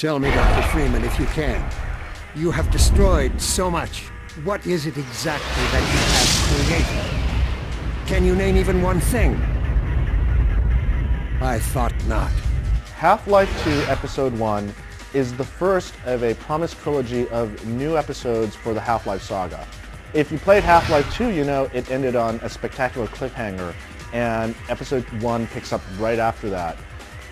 Tell me, Dr. Freeman, if you can. You have destroyed so much. What is it exactly that you have created? Can you name even one thing? I thought not. Half-Life 2 Episode 1 is the first of a promised trilogy of new episodes for the Half-Life saga. If you played Half-Life 2, you know it ended on a spectacular cliffhanger, and Episode 1 picks up right after that.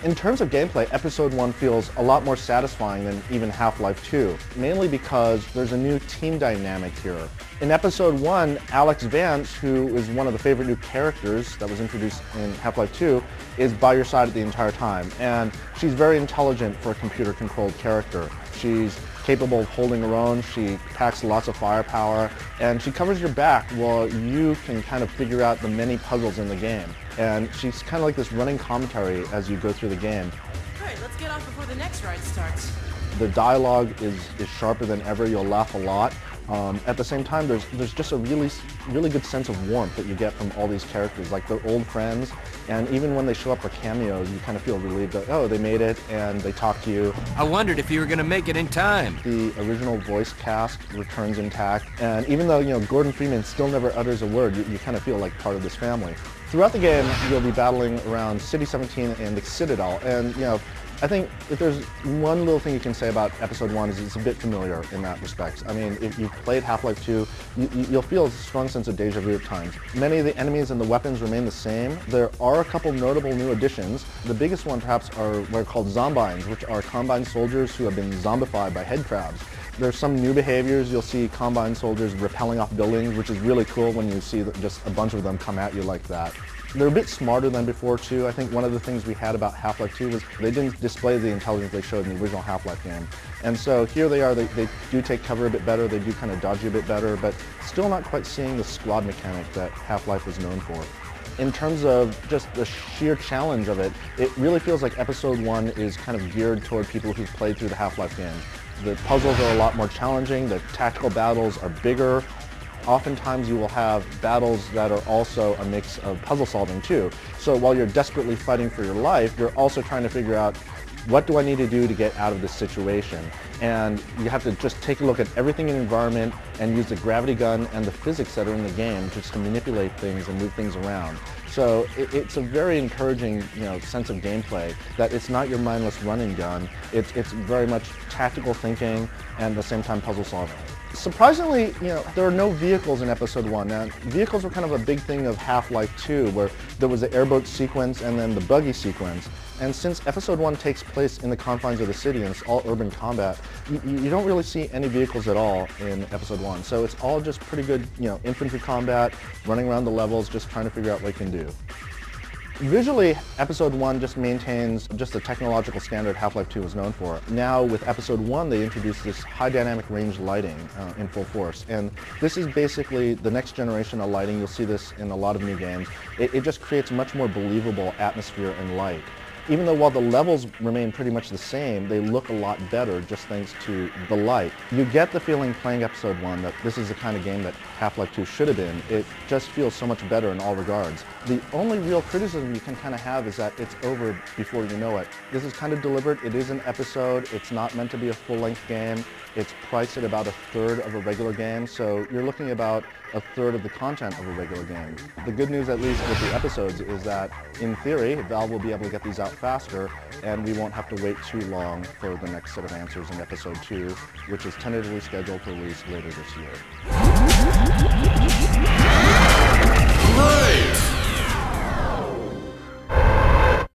In terms of gameplay, Episode 1 feels a lot more satisfying than even Half-Life 2, mainly because there's a new team dynamic here. In Episode 1, Alex Vance, who is one of the favorite new characters that was introduced in Half-Life 2, is by your side the entire time, and she's very intelligent for a computer-controlled character. She's capable of holding her own, she packs lots of firepower, and she covers your back while you can kind of figure out the many puzzles in the game. And she's kind of like this running commentary as you go through the game. Alright, let's get off before the next ride starts. The dialogue is sharper than ever, you'll laugh a lot. At the same time, there's just a really good sense of warmth that you get from all these characters, like they're old friends, and even when they show up for cameos, you kind of feel relieved that, oh, they made it, and they talk to you. I wondered if you were going to make it in time. The original voice cast returns intact, and even though, Gordon Freeman still never utters a word, you kind of feel like part of this family. Throughout the game, you'll be battling around City 17 and the Citadel, and, I think if there's one little thing you can say about Episode 1 is it's a bit familiar in that respect. I mean, if you've played Half-Life 2, you'll feel a strong sense of deja vu at times. Many of the enemies and the weapons remain the same. There are a couple notable new additions. The biggest one perhaps are what are called Zombines, which are Combine soldiers who have been zombified by head crabs. There's some new behaviors. You'll see Combine soldiers rappelling off buildings, which is really cool when you see just a bunch of them come at you like that. They're a bit smarter than before too. I think one of the things we had about Half-Life 2 was they didn't display the intelligence they showed in the original Half-Life game. And so here they are, they do take cover a bit better, they do kind of dodge you a bit better, but still not quite seeing the squad mechanic that Half-Life was known for. In terms of just the sheer challenge of it, it really feels like Episode 1 is kind of geared toward people who've played through the Half-Life games. The puzzles are a lot more challenging, the tactical battles are bigger. Oftentimes you will have battles that are also a mix of puzzle solving too. So while you're desperately fighting for your life, you're also trying to figure out what do I need to do to get out of this situation? And you have to just take a look at everything in the environment and use the gravity gun and the physics that are in the game just to manipulate things and move things around. So it's a very encouraging, sense of gameplay that it's not your mindless running gun. It's very much tactical thinking and at the same time puzzle solving. Surprisingly, there are no vehicles in Episode 1. Now, vehicles were kind of a big thing of Half-Life 2, where there was the airboat sequence and then the buggy sequence. And since Episode 1 takes place in the confines of the city and it's all urban combat, you don't really see any vehicles at all in Episode 1. So it's all just pretty good, infantry combat, running around the levels, just trying to figure out what you can do. Visually, Episode 1 just maintains just the technological standard Half-Life 2 was known for. Now, with Episode 1, they introduced this high dynamic range lighting in full force. And this is basically the next generation of lighting. You'll see this in a lot of new games. It just creates much more believable atmosphere and light. Even though while the levels remain pretty much the same, they look a lot better just thanks to the light. You get the feeling playing Episode 1 that this is the kind of game that Half-Life 2 should have been. It just feels so much better in all regards. The only real criticism you can kind of have is that it's over before you know it. This is kind of deliberate. It is an episode. It's not meant to be a full-length game. It's priced at about 1/3 of a regular game, so you're looking about 1/3 of the content of a regular game. The good news, at least with the episodes, is that in theory, Valve will be able to get these out faster, and we won't have to wait too long for the next set of answers in Episode 2, which is tentatively scheduled for release later this year.